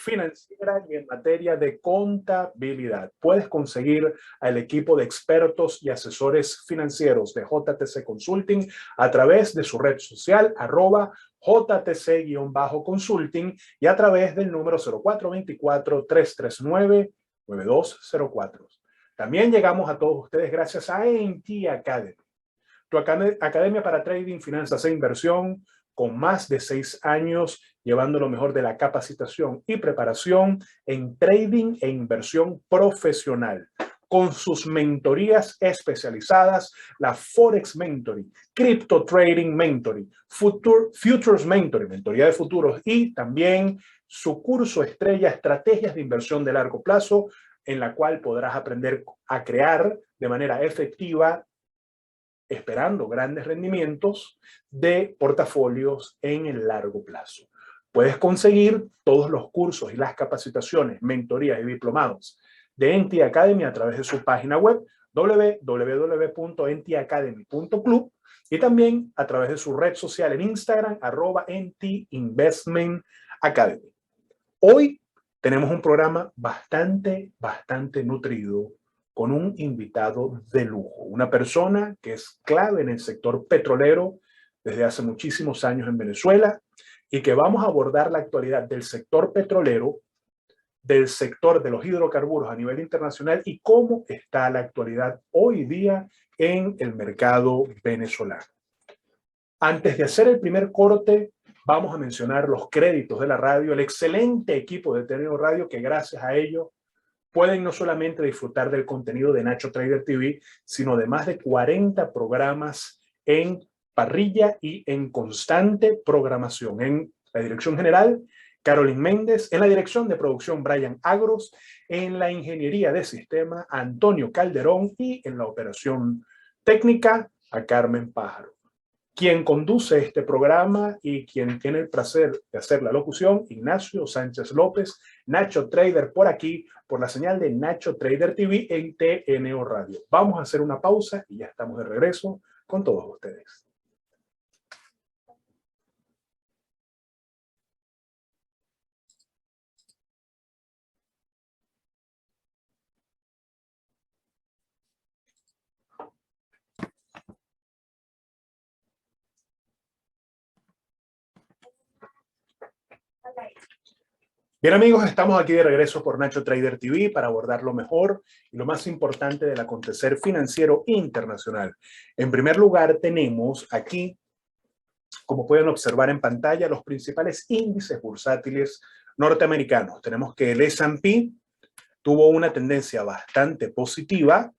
financiera y en materia de contabilidad. Puedes conseguir al equipo de expertos y asesores financieros de JTC Consulting a través de su red social @JTC-consulting y a través del número 0424-339-9204. También llegamos a todos ustedes gracias a NT Academy, tu academia para trading, finanzas e inversión, con más de 6 años llevando lo mejor de la capacitación y preparación en trading e inversión profesional, con sus mentorías especializadas, la Forex Mentoring, Crypto Trading Mentoring, Futures Mentoring, mentoría de futuros, y también su curso estrella, Estrategias de Inversión de Largo Plazo, en la cual podrás aprender a crear de manera efectiva, esperando grandes rendimientos, de portafolios en el largo plazo. Puedes conseguir todos los cursos y las capacitaciones, mentorías y diplomados de NT Academy a través de su página web www.ntacademy.club y también a través de su red social en Instagram @NT-Investment-Academy. Hoy tenemos un programa bastante nutrido, con un invitado de lujo, una persona que es clave en el sector petrolero desde hace muchísimos años en Venezuela, y que vamos a abordar la actualidad del sector petrolero, del sector de los hidrocarburos a nivel internacional y cómo está la actualidad hoy día en el mercado venezolano. Antes de hacer el primer corte, vamos a mencionar los créditos de la radio, el excelente equipo de Teneo Radio, que gracias a ello pueden no solamente disfrutar del contenido de Nacho Trader TV, sino de más de 40 programas en parrilla y en constante programación. En la dirección general, Carolyn Méndez; en la dirección de producción, Brian Agros; en la ingeniería de sistema, Antonio Calderón; y en la operación técnica, a Carmen Pájaro. Quien conduce este programa y quien tiene el placer de hacer la locución, Ignacio Sánchez López, Nacho Trader, por aquí, por la señal de Nacho Trader TV en TNO Radio. Vamos a hacer una pausa y ya estamos de regreso con todos ustedes. Bien, amigos, estamos aquí de regreso por Nacho Trader TV para abordar lo mejor y lo más importante del acontecer financiero internacional. En primer lugar, tenemos aquí, como pueden observar en pantalla, los principales índices bursátiles norteamericanos. Tenemos que el S&P tuvo una tendencia bastante positiva,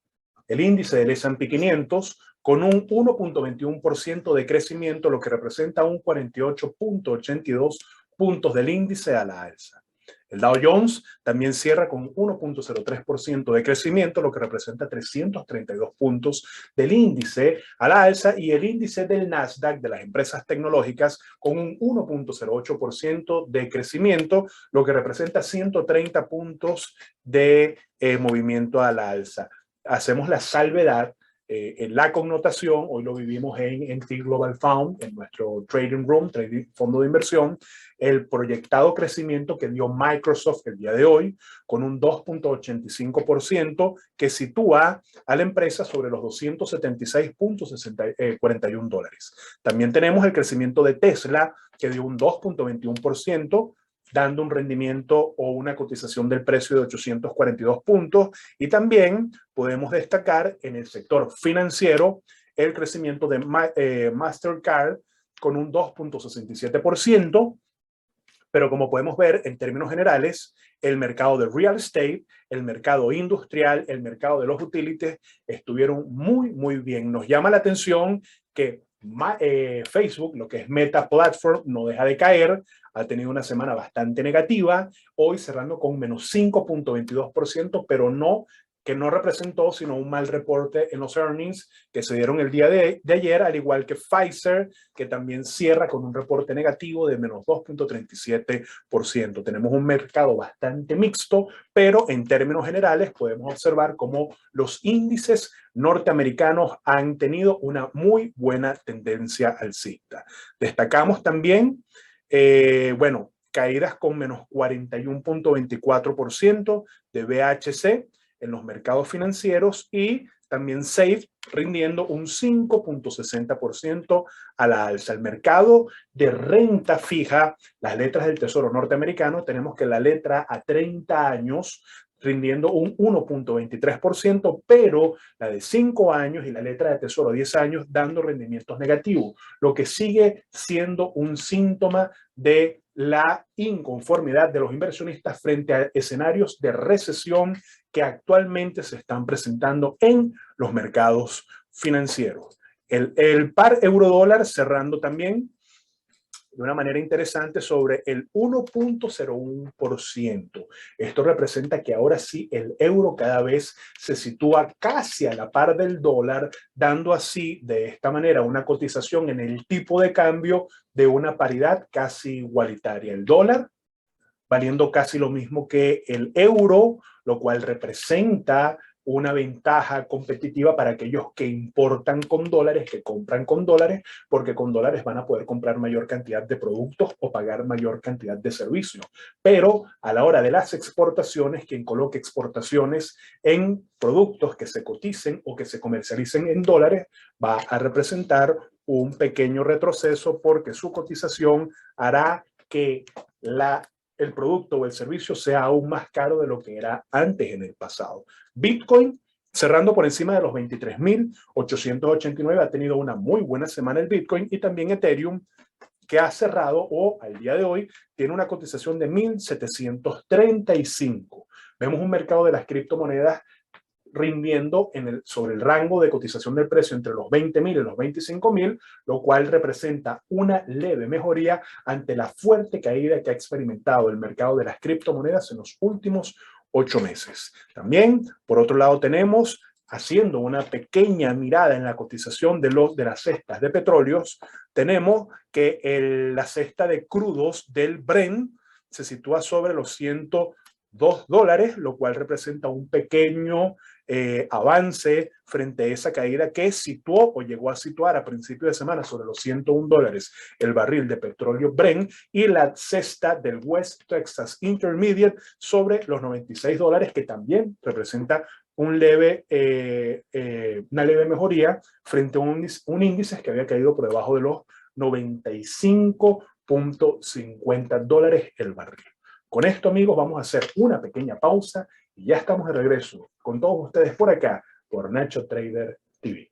el índice del S&P 500, con un 1.21% de crecimiento, lo que representa un 48.82 puntos del índice a la alza. El Dow Jones también cierra con 1.03% de crecimiento, lo que representa 332 puntos del índice a la alza, y el índice del Nasdaq de las empresas tecnológicas con un 1.08% de crecimiento, lo que representa 130 puntos de movimiento a la alza. Hacemos la salvedad en la connotación, hoy lo vivimos en NT Global Fund, en nuestro Trading Room, fondo de inversión, el proyectado crecimiento que dio Microsoft el día de hoy, con un 2.85%, que sitúa a la empresa sobre los $276.41. También tenemos el crecimiento de Tesla, que dio un 2.21%, dando un rendimiento o una cotización del precio de 842 puntos. Y también podemos destacar en el sector financiero el crecimiento de Mastercard con un 2.67%. Pero como podemos ver, en términos generales, el mercado de real estate, el mercado industrial, el mercado de los utilities estuvieron muy bien. Nos llama la atención que Facebook, lo que es Meta Platform, no deja de caer, ha tenido una semana bastante negativa, hoy cerrando con menos 5.22%, pero que no representó sino un mal reporte en los earnings que se dieron el día de ayer, al igual que Pfizer, que también cierra con un reporte negativo de menos 2.37%. Tenemos un mercado bastante mixto, pero en términos generales podemos observar cómo los índices norteamericanos han tenido una muy buena tendencia alcista. Destacamos también, caídas con menos 41.24% de BHC en los mercados financieros y también SAFE rindiendo un 5.60% a la alza. El mercado de renta fija, las letras del Tesoro norteamericano, tenemos que la letra a 30 años rindiendo un 1.23%, pero la de 5 años y la letra de Tesoro 10 años dando rendimientos negativos, lo que sigue siendo un síntoma de la inconformidad de los inversionistas frente a escenarios de recesión que actualmente se están presentando en los mercados financieros. El par euro-dólar cerrando también de una manera interesante sobre el 1.01%. Esto representa que ahora sí el euro cada vez se sitúa casi a la par del dólar, dando así de esta manera una cotización en el tipo de cambio de una paridad casi igualitaria. El dólar valiendo casi lo mismo que el euro, lo cual representa una ventaja competitiva para aquellos que importan con dólares, que compran con dólares, porque con dólares van a poder comprar mayor cantidad de productos o pagar mayor cantidad de servicios. Pero a la hora de las exportaciones, quien coloque exportaciones en productos que se coticen o que se comercialicen en dólares, va a representar un pequeño retroceso porque su cotización hará que el producto o el servicio sea aún más caro de lo que era antes en el pasado. Bitcoin, cerrando por encima de los 23.889, ha tenido una muy buena semana el Bitcoin, y también Ethereum, que ha cerrado o al día de hoy tiene una cotización de 1.735. Vemos un mercado de las criptomonedas rindiendo sobre el rango de cotización del precio entre los 20.000 y los 25.000, lo cual representa una leve mejoría ante la fuerte caída que ha experimentado el mercado de las criptomonedas en los últimos 8 meses. También, por otro lado, tenemos, haciendo una pequeña mirada en la cotización de las cestas de petróleos, tenemos que la cesta de crudos del Brent se sitúa sobre los $102, lo cual representa un pequeño avance frente a esa caída que situó o llegó a situar a principio de semana sobre los $101 el barril de petróleo Brent, y la cesta del West Texas Intermediate sobre los $96, que también representa una leve mejoría frente a un índice que había caído por debajo de los $95.50 el barril. Con esto, amigos, vamos a hacer una pequeña pausa y ya estamos de regreso con todos ustedes por acá, por Nacho Trader TV.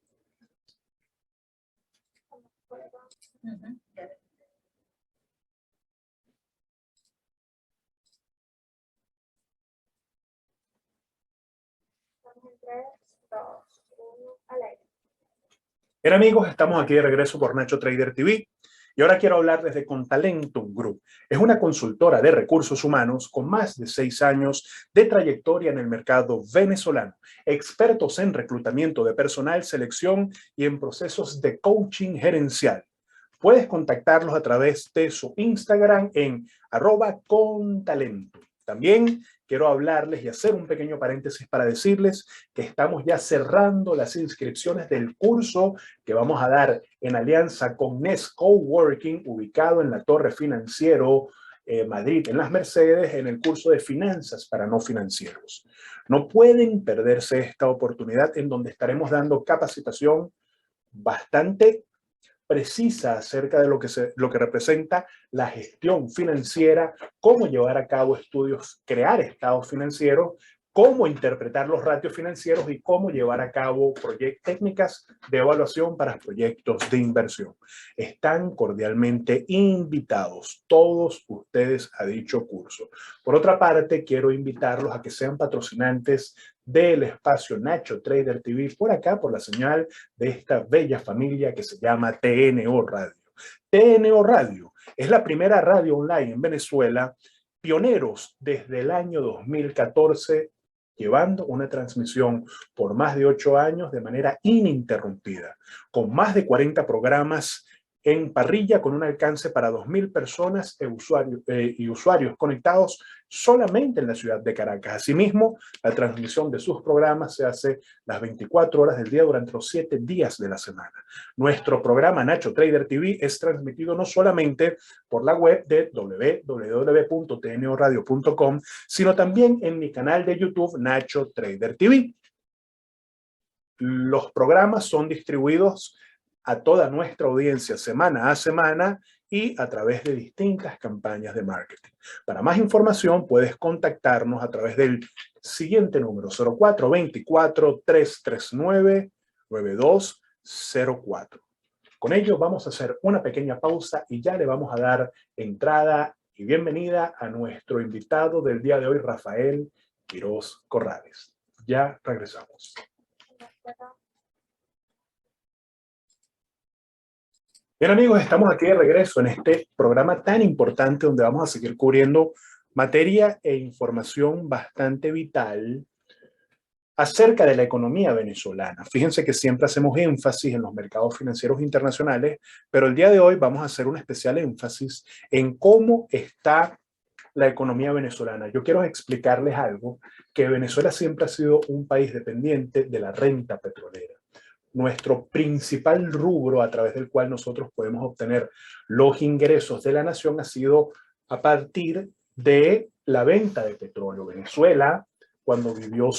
Bien, amigos, estamos aquí de regreso por Nacho Trader TV. Y ahora quiero hablarles de Contalentum Group. Es una consultora de recursos humanos con más de 6 años de trayectoria en el mercado venezolano, expertos en reclutamiento de personal, selección y en procesos de coaching gerencial. Puedes contactarlos a través de su Instagram en @contalentum. También quiero hablarles y hacer un pequeño paréntesis para decirles que estamos ya cerrando las inscripciones del curso que vamos a dar en alianza con Nest Coworking, ubicado en la Torre Financiero Madrid, en Las Mercedes, en el curso de finanzas para no financieros. No pueden perderse esta oportunidad, en donde estaremos dando capacitación bastante precisa acerca de lo que representa la gestión financiera, cómo llevar a cabo estudios, crear estados financieros, cómo interpretar los ratios financieros y cómo llevar a cabo técnicas de evaluación para proyectos de inversión. Están cordialmente invitados todos ustedes a dicho curso. Por otra parte, quiero invitarlos a que sean patrocinantes del espacio Nacho Trader TV por acá, por la señal de esta bella familia que se llama TNO Radio. TNO Radio es la primera radio online en Venezuela, pioneros desde el año 2014, llevando una transmisión por más de 8 años de manera ininterrumpida, con más de 40 programas en parrilla con un alcance para 2.000 personas y usuarios conectados solamente en la ciudad de Caracas. Asimismo, la transmisión de sus programas se hace las 24 horas del día durante los 7 días de la semana. Nuestro programa Nacho Trader TV es transmitido no solamente por la web de www.tnoradio.com, sino también en mi canal de YouTube Nacho Trader TV. Los programas son distribuidos a toda nuestra audiencia semana a semana y a través de distintas campañas de marketing. Para más información puedes contactarnos a través del siguiente número: 0424-339-9204. Con ello vamos a hacer una pequeña pausa y ya le vamos a dar entrada y bienvenida a nuestro invitado del día de hoy, Rafael Quiroz Corrales. Ya regresamos. Bien, amigos, estamos aquí de regreso en este programa tan importante donde vamos a seguir cubriendo materia e información bastante vital acerca de la economía venezolana. Fíjense que siempre hacemos énfasis en los mercados financieros internacionales, pero el día de hoy vamos a hacer un especial énfasis en cómo está la economía venezolana. Yo quiero explicarles algo, que Venezuela siempre ha sido un país dependiente de la renta petrolera. Nuestro principal rubro a través del cual nosotros podemos obtener los ingresos de la nación ha sido a partir de la venta de petróleo. Venezuela, cuando vivió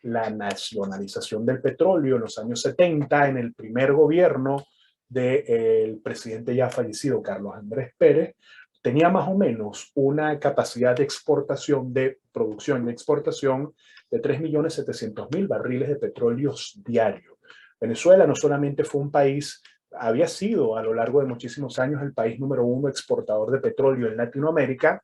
la nacionalización del petróleo en los años 70, en el primer gobierno del presidente ya fallecido Carlos Andrés Pérez, tenía más o menos una capacidad de exportación, de producción y exportación de 3.700.000 barriles de petróleo diarios. Venezuela no solamente fue un país, había sido a lo largo de muchísimos años el país número 1 exportador de petróleo en Latinoamérica.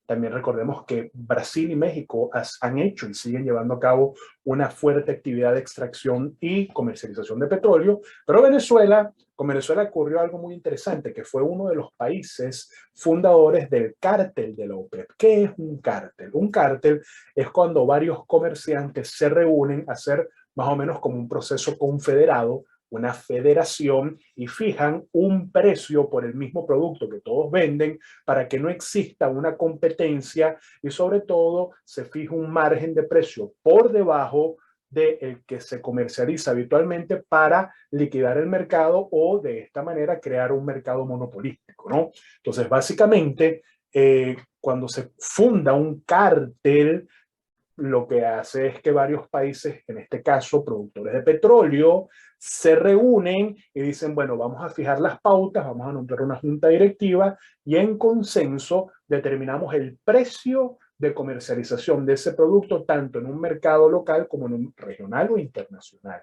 También recordemos que Brasil y México han hecho y siguen llevando a cabo una fuerte actividad de extracción y comercialización de petróleo, pero con Venezuela ocurrió algo muy interesante, que fue uno de los países fundadores del cártel de la OPEP. ¿Qué es un cártel? Un cártel es cuando varios comerciantes se reúnen a hacer más o menos como un proceso confederado, una federación, y fijan un precio por el mismo producto que todos venden para que no exista una competencia y sobre todo se fija un margen de precio por debajo del que se comercializa habitualmente para liquidar el mercado o de esta manera crear un mercado monopolístico, ¿no? Entonces, básicamente, cuando se funda un cártel, lo que hace es que varios países, en este caso productores de petróleo, se reúnen y dicen, bueno, vamos a fijar las pautas, vamos a nombrar una junta directiva y en consenso determinamos el precio de comercialización de ese producto tanto en un mercado local como en un regional o internacional.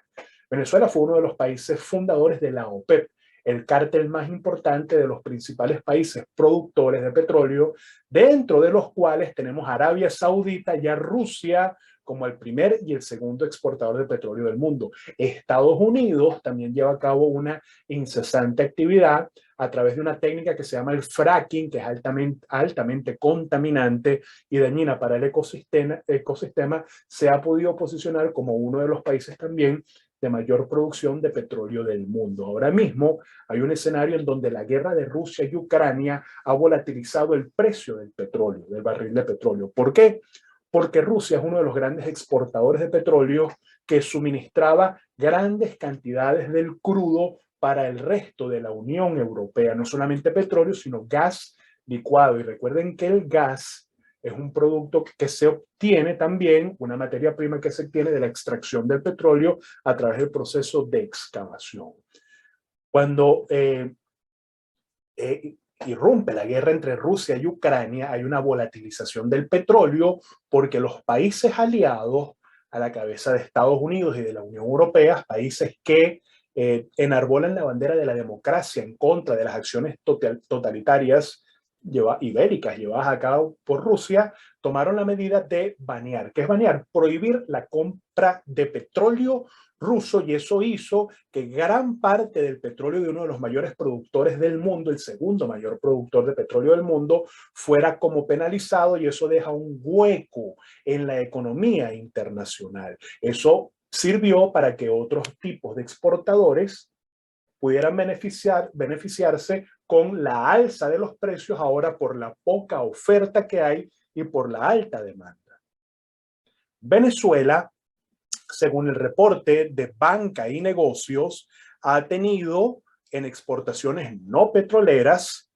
Venezuela fue uno de los países fundadores de la OPEP, el cártel más importante de los principales países productores de petróleo, dentro de los cuales tenemos a Arabia Saudita y a Rusia como el primer y el segundo exportador de petróleo del mundo. Estados Unidos también lleva a cabo una incesante actividad a través de una técnica que se llama el fracking, que es altamente contaminante y dañina para el ecosistema. Se ha podido posicionar como uno de los países también de mayor producción de petróleo del mundo. Ahora mismo hay un escenario en donde la guerra de Rusia y Ucrania ha volatilizado el precio del petróleo, del barril de petróleo. ¿Por qué? Porque Rusia es uno de los grandes exportadores de petróleo que suministraba grandes cantidades del crudo para el resto de la Unión Europea, no solamente petróleo, sino gas licuado. Y recuerden que el gas es un producto que se obtiene también, una materia prima que se obtiene de la extracción del petróleo a través del proceso de excavación. Cuando irrumpe la guerra entre Rusia y Ucrania, hay una volatilización del petróleo porque los países aliados a la cabeza de Estados Unidos y de la Unión Europea, países que enarbolan la bandera de la democracia en contra de las acciones totalitarias ibéricas llevadas a cabo por Rusia, tomaron la medida de banear. ¿Qué es banear? Prohibir la compra de petróleo ruso, y eso hizo que gran parte del petróleo de uno de los mayores productores del mundo, el segundo mayor productor de petróleo del mundo, fuera como penalizado, y eso deja un hueco en la economía internacional. Eso sirvió para que otros tipos de exportadores pudieran beneficiarse con la alza de los precios ahora por la poca oferta que hay y por la alta demanda. Venezuela, según el reporte de Banca y Negocios, ha tenido en exportaciones no petroleras,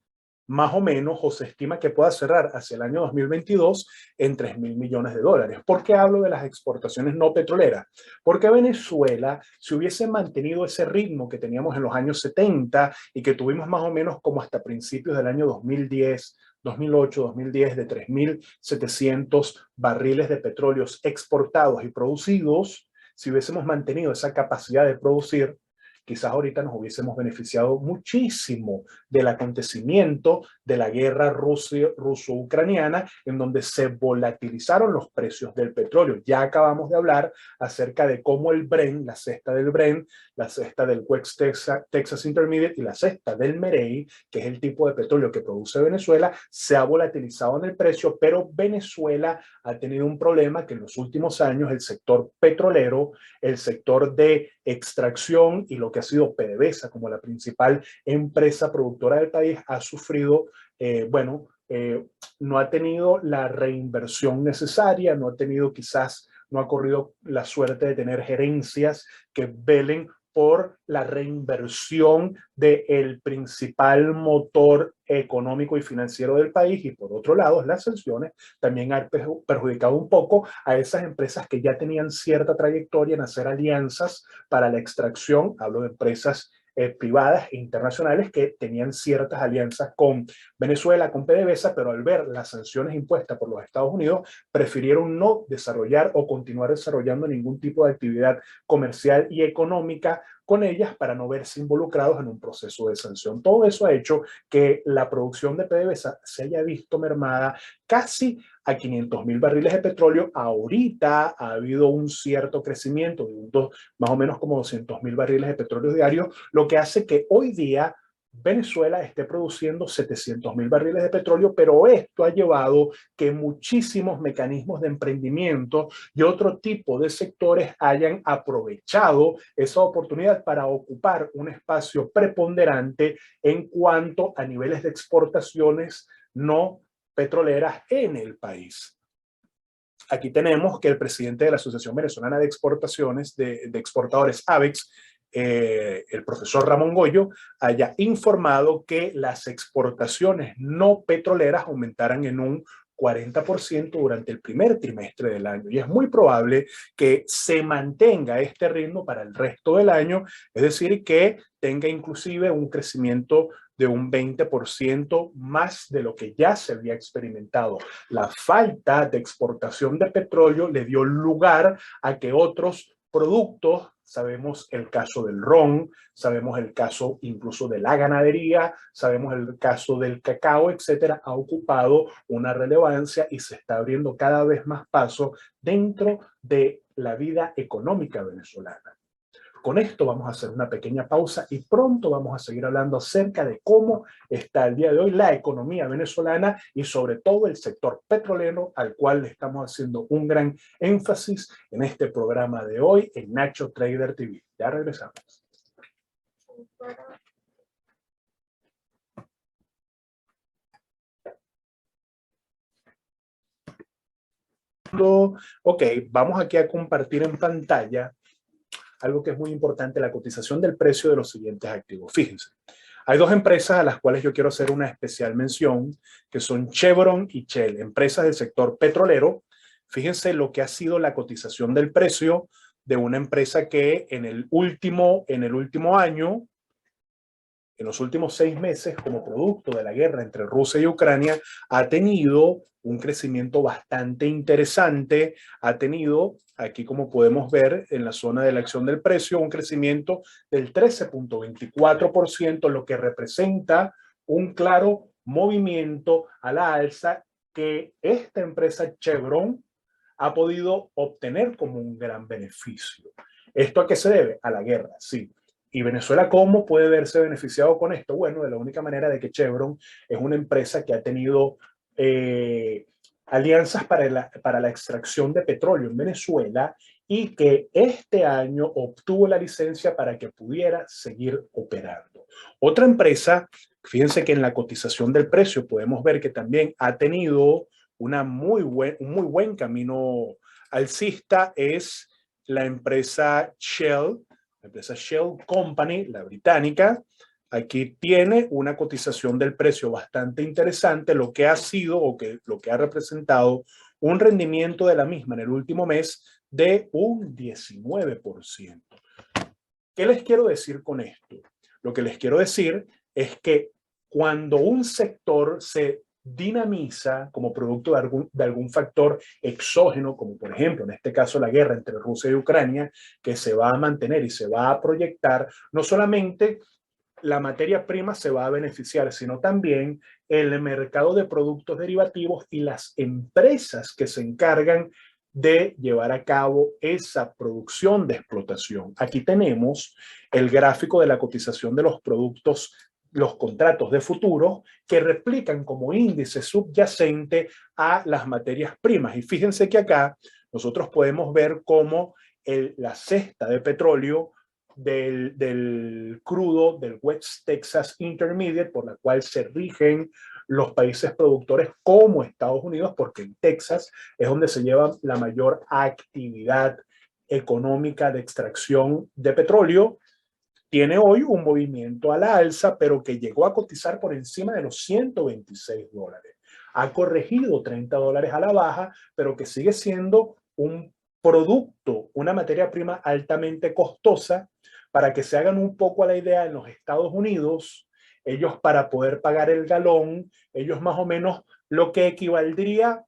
más o menos, o se estima que pueda cerrar hacia el año 2022 en 3.000 millones de dólares. ¿Por qué hablo de las exportaciones no petroleras? Porque Venezuela, si hubiese mantenido ese ritmo que teníamos en los años 70 y que tuvimos más o menos como hasta principios del año 2010, 2008, 2010, de 3.700 barriles de petróleos exportados y producidos, si hubiésemos mantenido esa capacidad de producir, quizás ahorita nos hubiésemos beneficiado muchísimo del acontecimiento de la guerra ruso-ucraniana, en donde se volatilizaron los precios del petróleo. Ya acabamos de hablar acerca de cómo el Brent, la cesta del Brent, la cesta del West Texas Intermediate y la cesta del Merey, que es el tipo de petróleo que produce Venezuela, se ha volatilizado en el precio, pero Venezuela ha tenido un problema que en los últimos años el sector petrolero, el sector de extracción y lo que ha sido PDVSA como la principal empresa productora del país ha sufrido, no ha tenido la reinversión necesaria, no ha tenido quizás, no ha corrido la suerte de tener gerencias que velen por la reinversión del principal motor económico y financiero del país, y por otro lado las sanciones también han perjudicado un poco a esas empresas que ya tenían cierta trayectoria en hacer alianzas para la extracción. Hablo de empresas privadas e internacionales que tenían ciertas alianzas con Venezuela, con PDVSA, pero al ver las sanciones impuestas por los Estados Unidos, prefirieron no desarrollar o continuar desarrollando ningún tipo de actividad comercial y económica con ellas para no verse involucrados en un proceso de sanción. Todo eso ha hecho que la producción de PDVSA se haya visto mermada casi a 500.000 barriles de petróleo. Ahorita ha habido un cierto crecimiento de más o menos como 200.000 barriles de petróleo diarios, lo que hace que hoy día Venezuela esté produciendo 700.000 barriles de petróleo, pero esto ha llevado que muchísimos mecanismos de emprendimiento y otro tipo de sectores hayan aprovechado esa oportunidad para ocupar un espacio preponderante en cuanto a niveles de exportaciones no petroleras en el país. Aquí tenemos que el presidente de la Asociación Venezolana de Exportaciones, de Exportadores, AVEX, el profesor Ramón Goyo, haya informado que las exportaciones no petroleras aumentaran en un 40% durante el primer trimestre del año, y es muy probable que se mantenga este ritmo para el resto del año, es decir, que tenga inclusive un crecimiento de un 20% más de lo que ya se había experimentado. La falta de exportación de petróleo le dio lugar a que otros productos, sabemos el caso del ron, sabemos el caso incluso de la ganadería, sabemos el caso del cacao, etcétera, ha ocupado una relevancia y se está abriendo cada vez más paso dentro de la vida económica venezolana. Con esto vamos a hacer una pequeña pausa y pronto vamos a seguir hablando acerca de cómo está el día de hoy la economía venezolana y sobre todo el sector petrolero, al cual le estamos haciendo un gran énfasis en este programa de hoy en Nacho Trader TV. Ya regresamos. Ok, vamos aquí a compartir en pantalla algo que es muy importante, la cotización del precio de los siguientes activos. Fíjense, hay dos empresas a las cuales yo quiero hacer una especial mención, que son Chevron y Shell, empresas del sector petrolero. Fíjense lo que ha sido la cotización del precio de una empresa que en el último año, en los últimos 6 meses, como producto de la guerra entre Rusia y Ucrania, ha tenido un crecimiento bastante interesante, ha tenido, aquí como podemos ver en la zona de la acción del precio, un crecimiento del 13.24%, lo que representa un claro movimiento a la alza que esta empresa Chevron ha podido obtener como un gran beneficio. ¿Esto a qué se debe? A la guerra, sí. ¿Y Venezuela cómo puede verse beneficiado con esto? Bueno, de la única manera de que Chevron es una empresa que ha tenido alianzas para la extracción de petróleo en Venezuela y que este año obtuvo la licencia para que pudiera seguir operando. Otra empresa, fíjense que en la cotización del precio podemos ver que también ha tenido un muy buen camino alcista, es la empresa Shell, la empresa Shell Company, la británica. Aquí tiene una cotización del precio bastante interesante, lo que ha sido o que lo que ha representado un rendimiento de la misma en el último mes de un 19%. ¿Qué les quiero decir con esto? Lo que les quiero decir es que cuando un sector se dinamiza como producto de algún factor exógeno, como por ejemplo en este caso la guerra entre Rusia y Ucrania, que se va a mantener y se va a proyectar, no solamente la materia prima se va a beneficiar, sino también el mercado de productos derivativos y las empresas que se encargan de llevar a cabo esa producción de explotación. Aquí tenemos el gráfico de la cotización de los productos, los contratos de futuro que replican como índice subyacente a las materias primas. Y fíjense que acá nosotros podemos ver cómo la cesta de petróleo del crudo del West Texas Intermediate, por la cual se rigen los países productores como Estados Unidos, porque en Texas es donde se lleva la mayor actividad económica de extracción de petróleo. Tiene hoy un movimiento a la alza, pero que llegó a cotizar por encima de los $126. Ha corregido $30 a la baja, pero que sigue siendo un producto, una materia prima altamente costosa. Para que se hagan un poco a la idea, en los Estados Unidos, ellos para poder pagar el galón, ellos más o menos lo que equivaldría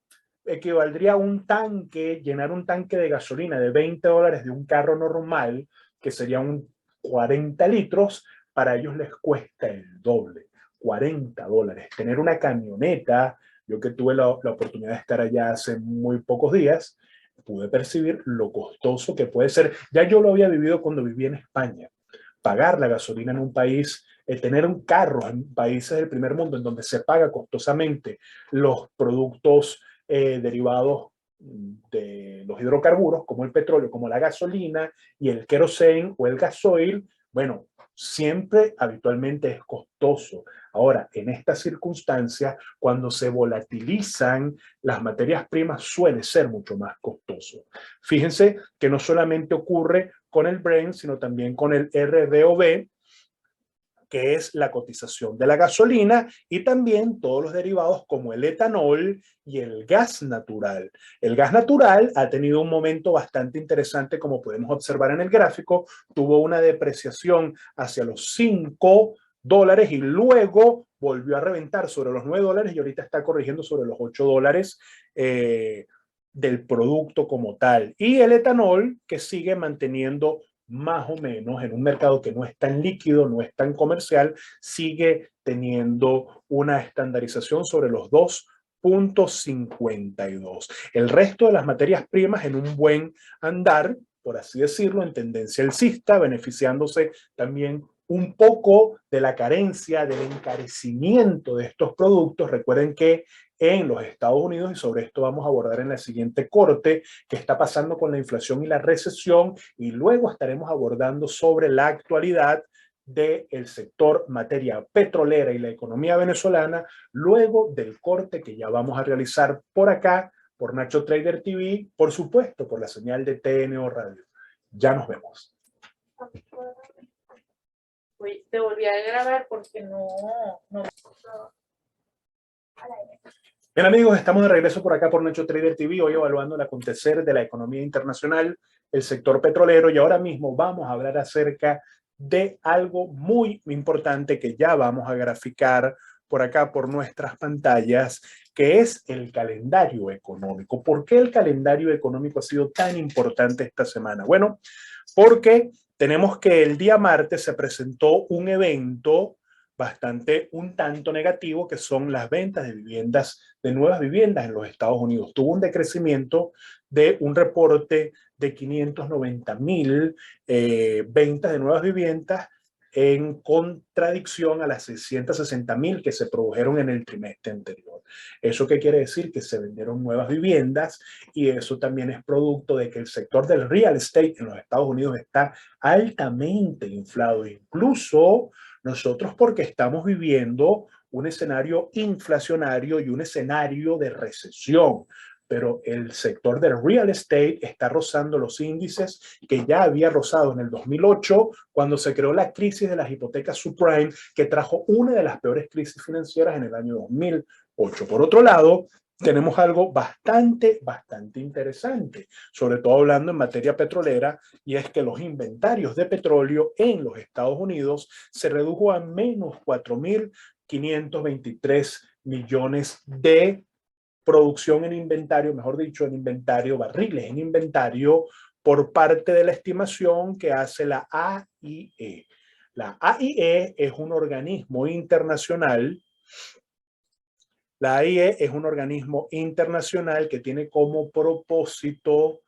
a un tanque, llenar un tanque de gasolina de $20 de un carro normal, que sería un 40 litros, para ellos les cuesta el doble, $40. Tener una camioneta, yo que tuve la oportunidad de estar allá hace muy pocos días, pude percibir lo costoso que puede ser. Ya yo lo había vivido cuando viví en España. Pagar la gasolina en un país, tener un carro en países del primer mundo en donde se paga costosamente los productos derivados de los hidrocarburos, como el petróleo, como la gasolina y el kerosene o el gasoil, bueno, siempre habitualmente es costoso. Ahora, en estas circunstancias, cuando se volatilizan las materias primas, suele ser mucho más costoso. Fíjense que no solamente ocurre con el Brent, sino también con el RBOB, que es la cotización de la gasolina, y también todos los derivados como el etanol y el gas natural. El gas natural ha tenido un momento bastante interesante, como podemos observar en el gráfico, tuvo una depreciación hacia los $5 y luego volvió a reventar sobre los $9 y ahorita está corrigiendo sobre los $8 del producto como tal. Y el etanol que sigue manteniendo más o menos en un mercado que no es tan líquido, no es tan comercial, sigue teniendo una estandarización sobre los 2.52. El resto de las materias primas en un buen andar, por así decirlo, en tendencia alcista, beneficiándose también un poco de la carencia, del encarecimiento de estos productos. Recuerden que en los Estados Unidos, y sobre esto vamos a abordar en la siguiente corte, qué está pasando con la inflación y la recesión, y luego estaremos abordando sobre la actualidad del sector materia petrolera y la economía venezolana, luego del corte que ya vamos a realizar por acá, por Nacho Trader TV, por supuesto, por la señal de TNO Radio. Ya nos vemos. Te volví a grabar porque no. Bien amigos, estamos de regreso por acá por Nacho Trader TV, hoy evaluando el acontecer de la economía internacional, el sector petrolero, y ahora mismo vamos a hablar acerca de algo muy importante que ya vamos a graficar por acá por nuestras pantallas, que es el calendario económico. ¿Por qué el calendario económico ha sido tan importante esta semana? Bueno, porque tenemos que el día martes se presentó un evento bastante un tanto negativo, que son las ventas de viviendas, de nuevas viviendas en los Estados Unidos. Tuvo un decrecimiento de un reporte de 590,000 ventas de nuevas viviendas, en contradicción a las 660,000 que se produjeron en el trimestre anterior. ¿Eso qué quiere decir? Que se vendieron nuevas viviendas y eso también es producto de que el sector del real estate en los Estados Unidos está altamente inflado. Incluso nosotros porque estamos viviendo un escenario inflacionario y un escenario de recesión, pero el sector del real estate está rozando los índices que ya había rozado en el 2008 cuando se creó la crisis de las hipotecas subprime que trajo una de las peores crisis financieras en el año 2008. Por otro lado, tenemos algo bastante interesante, sobre todo hablando en materia petrolera, y es que los inventarios de petróleo en los Estados Unidos se redujo a menos 4.523 millones de producción en inventario, mejor dicho, en inventario, barriles en inventario, por parte de la estimación que hace la AIE. La AIE es un organismo internacional. La AIE es un organismo internacional que tiene como propósito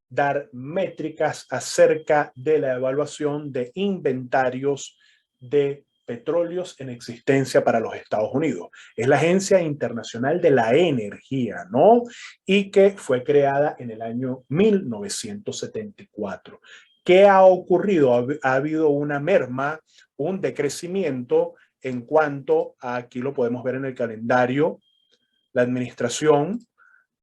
dar métricas acerca de la evaluación de inventarios de petróleos en existencia para los Estados Unidos. Es la Agencia Internacional de la Energía, ¿no? Y que fue creada en el año 1974. ¿Qué ha ocurrido? Ha habido una merma, un decrecimiento en cuanto a, aquí lo podemos ver en el calendario, la administración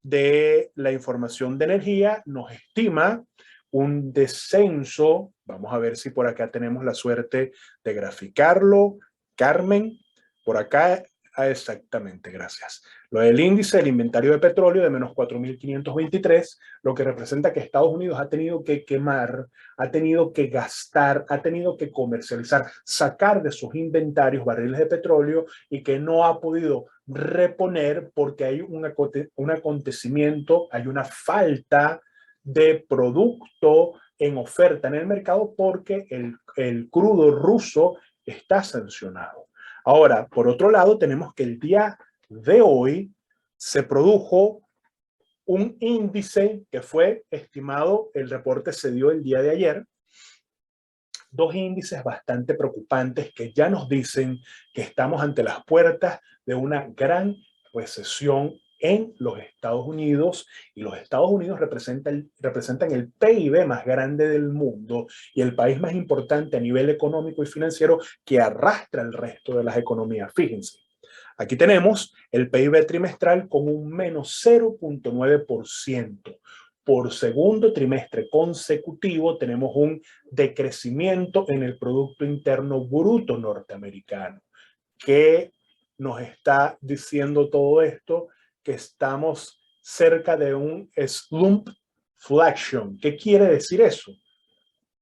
de la información de energía nos estima un descenso. Vamos a ver si por acá tenemos la suerte de graficarlo. Carmen, por acá, exactamente, gracias. Lo del índice del inventario de petróleo de menos 4.523, lo que representa que Estados Unidos ha tenido que quemar, ha tenido que gastar, ha tenido que comercializar, sacar de sus inventarios barriles de petróleo y que no ha podido reponer porque hay un acontecimiento, hay una falta de producto en oferta en el mercado porque el crudo ruso está sancionado. Ahora, por otro lado, tenemos que el día de hoy se produjo un índice que fue estimado, el reporte se dio el día de ayer, dos índices bastante preocupantes que ya nos dicen que estamos ante las puertas de una gran recesión en los Estados Unidos, y los Estados Unidos representan el PIB más grande del mundo y el país más importante a nivel económico y financiero que arrastra el resto de las economías. Fíjense, aquí tenemos el PIB trimestral con un menos 0.9%. Por segundo trimestre consecutivo tenemos un decrecimiento en el Producto Interno Bruto norteamericano. ¿Qué nos está diciendo todo esto? Que estamos cerca de un slumpflation. ¿Qué quiere decir eso?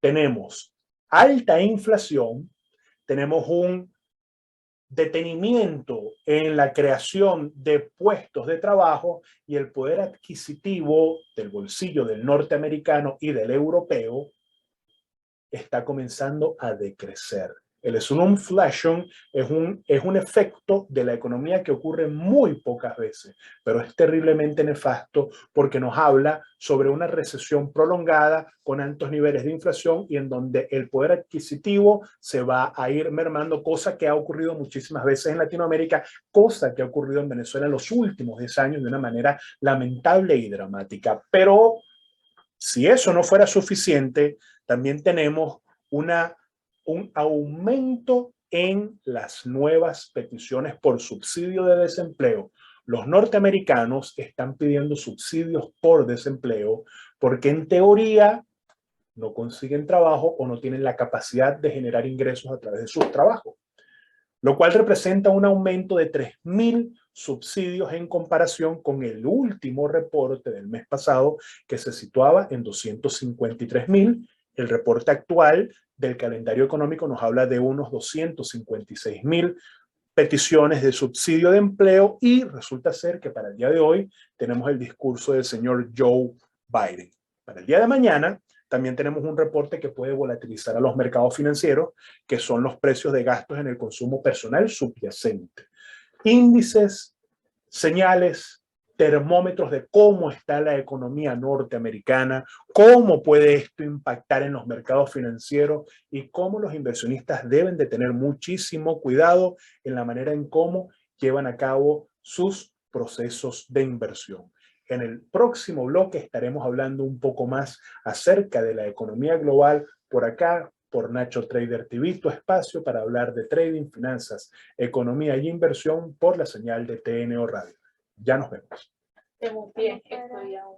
Tenemos alta inflación, tenemos un detenimiento en la creación de puestos de trabajo y el poder adquisitivo del bolsillo del norteamericano y del europeo está comenzando a decrecer. El slumflation es un efecto de la economía que ocurre muy pocas veces, pero es terriblemente nefasto porque nos habla sobre una recesión prolongada con altos niveles de inflación y en donde el poder adquisitivo se va a ir mermando, cosa que ha ocurrido muchísimas veces en Latinoamérica, cosa que ha ocurrido en Venezuela en los últimos 10 años de una manera lamentable y dramática. Pero si eso no fuera suficiente, también tenemos un aumento en las nuevas peticiones por subsidio de desempleo. Los norteamericanos están pidiendo subsidios por desempleo porque en teoría no consiguen trabajo o no tienen la capacidad de generar ingresos a través de sus trabajos, lo cual representa un aumento de 3.000 subsidios en comparación con el último reporte del mes pasado, que se situaba en 253.000. El reporte actual del calendario económico nos habla de unos 256.000 peticiones de subsidio de empleo, y resulta ser que para el día de hoy tenemos el discurso del señor Joe Biden. Para el día de mañana también tenemos un reporte que puede volatilizar a los mercados financieros, que son los precios de gastos en el consumo personal subyacente. Índices, señales, termómetros de cómo está la economía norteamericana, cómo puede esto impactar en los mercados financieros y cómo los inversionistas deben de tener muchísimo cuidado en la manera en cómo llevan a cabo sus procesos de inversión. En el próximo bloque estaremos hablando un poco más acerca de la economía global por acá, por Nacho Trader TV, tu espacio para hablar de trading, finanzas, economía y inversión por la señal de TNO Radio. Ya nos vemos. Tengo un pie, estoy aún.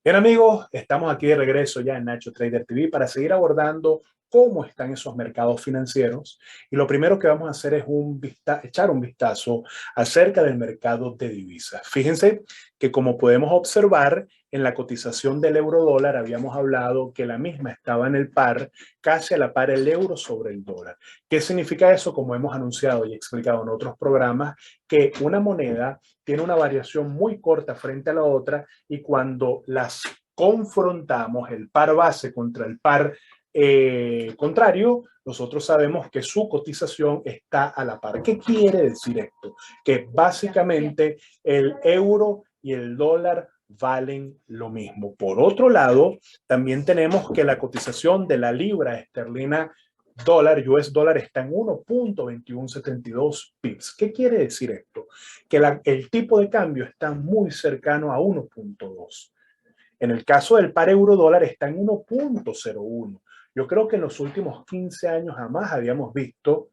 Bien amigos, estamos aquí de regreso ya en Nacho Trader TV para seguir abordando cómo están esos mercados financieros. Y lo primero que vamos a hacer es echar un vistazo acerca del mercado de divisas. Fíjense que como podemos observar en la cotización del euro dólar, habíamos hablado que la misma estaba en el par, casi a la par el euro sobre el dólar. ¿Qué significa eso? Como hemos anunciado y explicado en otros programas, que una moneda tiene una variación muy corta frente a la otra y cuando las confrontamos, el par base contra el par contrario, nosotros sabemos que su cotización está a la par. ¿Qué quiere decir esto? Que básicamente el euro y el dólar valen lo mismo. Por otro lado, también tenemos que la cotización de la libra esterlina dólar, US dólar, está en 1.2172 pips. ¿Qué quiere decir esto? Que el tipo de cambio está muy cercano a 1.2. En el caso del par euro dólar está en 1.01. Yo creo que en los últimos 15 años jamás habíamos visto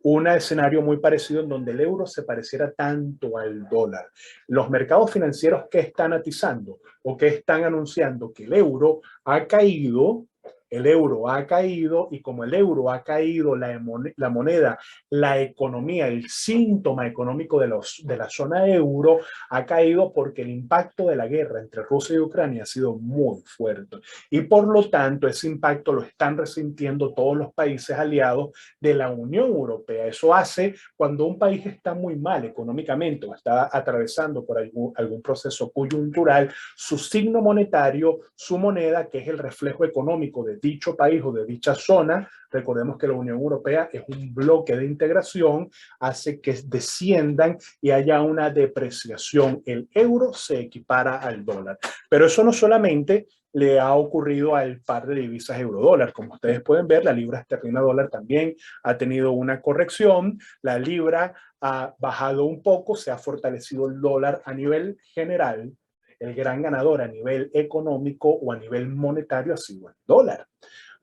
un escenario muy parecido en donde el euro se pareciera tanto al dólar. Los mercados financieros que están atizando o que están anunciando que el euro ha caído y como el euro ha caído, la moneda, la economía, el síntoma económico de la zona euro ha caído porque el impacto de la guerra entre Rusia y Ucrania ha sido muy fuerte. Y por lo tanto, ese impacto lo están resintiendo todos los países aliados de la Unión Europea. Eso hace cuando un país está muy mal económicamente o está atravesando por algún proceso coyuntural, su signo monetario, su moneda, que es el reflejo económico de dicho país o de dicha zona, recordemos que la Unión Europea es un bloque de integración, hace que desciendan y haya una depreciación. El euro se equipara al dólar. Pero eso no solamente le ha ocurrido al par de divisas euro-dólar. Como ustedes pueden ver, la libra esterlina dólar también ha tenido una corrección. La libra ha bajado un poco, se ha fortalecido el dólar a nivel general. El gran ganador a nivel económico o a nivel monetario ha sido el dólar.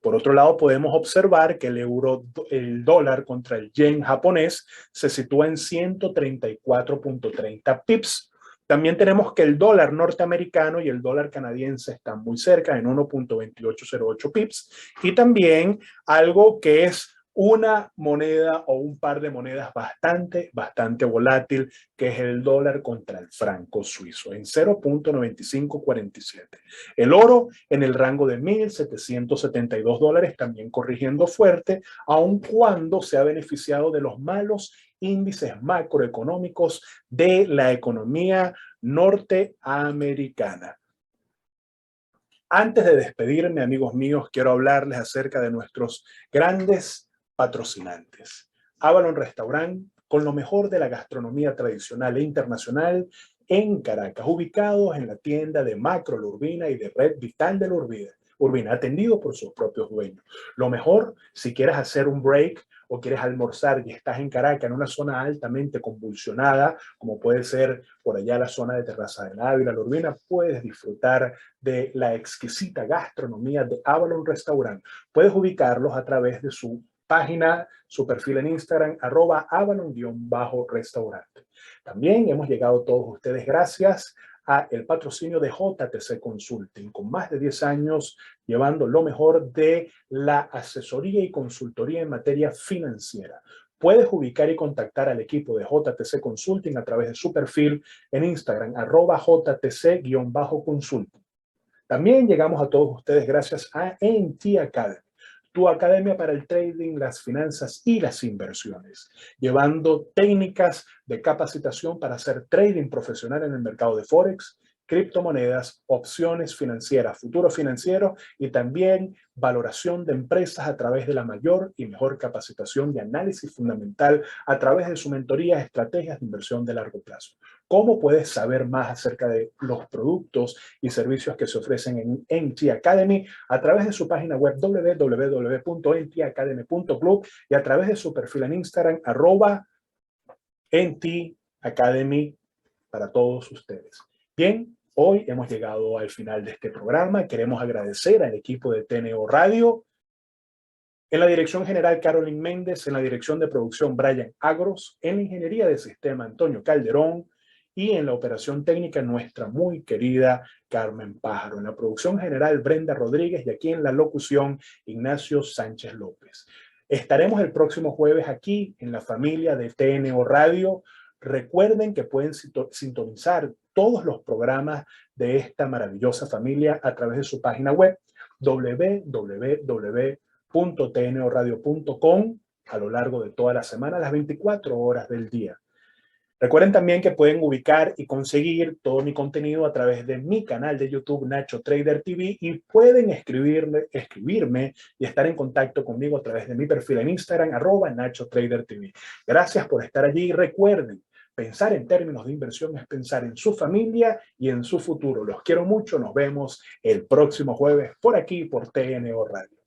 Por otro lado, podemos observar que el dólar contra el yen japonés se sitúa en 134.30 pips. También tenemos que el dólar norteamericano y el dólar canadiense están muy cerca, en 1.2808 pips. Y también algo que es una moneda o un par de monedas bastante volátil, que es el dólar contra el franco suizo, en 0.9547. El oro en el rango de $1.772, también corrigiendo fuerte, aun cuando se ha beneficiado de los malos índices macroeconómicos de la economía norteamericana. Antes de despedirme, amigos míos, quiero hablarles acerca de nuestros grandes patrocinantes. Avalon Restaurant, con lo mejor de la gastronomía tradicional e internacional en Caracas, ubicados en la tienda de Macro La Urbina y de Red Vital de La Urbina, atendido por sus propios dueños. Lo mejor, si quieres hacer un break o quieres almorzar y estás en Caracas, en una zona altamente convulsionada, como puede ser por allá la zona de Terraza de Ávila, La Urbina, puedes disfrutar de la exquisita gastronomía de Avalon Restaurant. Puedes ubicarlos a través de su página, su perfil en Instagram, @Avalon_restaurante. También hemos llegado todos ustedes gracias a el patrocinio de JTC Consulting, con más de 10 años llevando lo mejor de la asesoría y consultoría en materia financiera. Puedes ubicar y contactar al equipo de JTC Consulting a través de su perfil en Instagram, @JTC_consulting. También llegamos a todos ustedes gracias a NT Academy, tu academia para el trading, las finanzas y las inversiones, llevando técnicas de capacitación para hacer trading profesional en el mercado de Forex, criptomonedas, opciones financieras, futuros financieros y también valoración de empresas a través de la mayor y mejor capacitación de análisis fundamental a través de su mentoría, estrategias de inversión de largo plazo. ¿Cómo puedes saber más acerca de los productos y servicios que se ofrecen en NT Academy? A través de su página web www.ntacademy.club y a través de su perfil en Instagram @NT Academy para todos ustedes. Bien, hoy hemos llegado al final de este programa. Queremos agradecer al equipo de TNO Radio. En la dirección general, Carolyn Méndez. En la dirección de producción, Brian Agros. En la ingeniería de sistema, Antonio Calderón. Y en la operación técnica, nuestra muy querida Carmen Pájaro. En la producción general, Brenda Rodríguez. Y aquí en la locución, Ignacio Sánchez López. Estaremos el próximo jueves aquí en la familia de TNO Radio. Recuerden que pueden sintonizar todos los programas de esta maravillosa familia a través de su página web www.tnoradio.com a lo largo de toda la semana, las 24 horas del día. Recuerden también que pueden ubicar y conseguir todo mi contenido a través de mi canal de YouTube, Nacho Trader TV, y pueden escribirme y estar en contacto conmigo a través de mi perfil en Instagram, @Nacho Trader TV. Gracias por estar allí. Recuerden, pensar en términos de inversión es pensar en su familia y en su futuro. Los quiero mucho. Nos vemos el próximo jueves por aquí, por TNO Radio.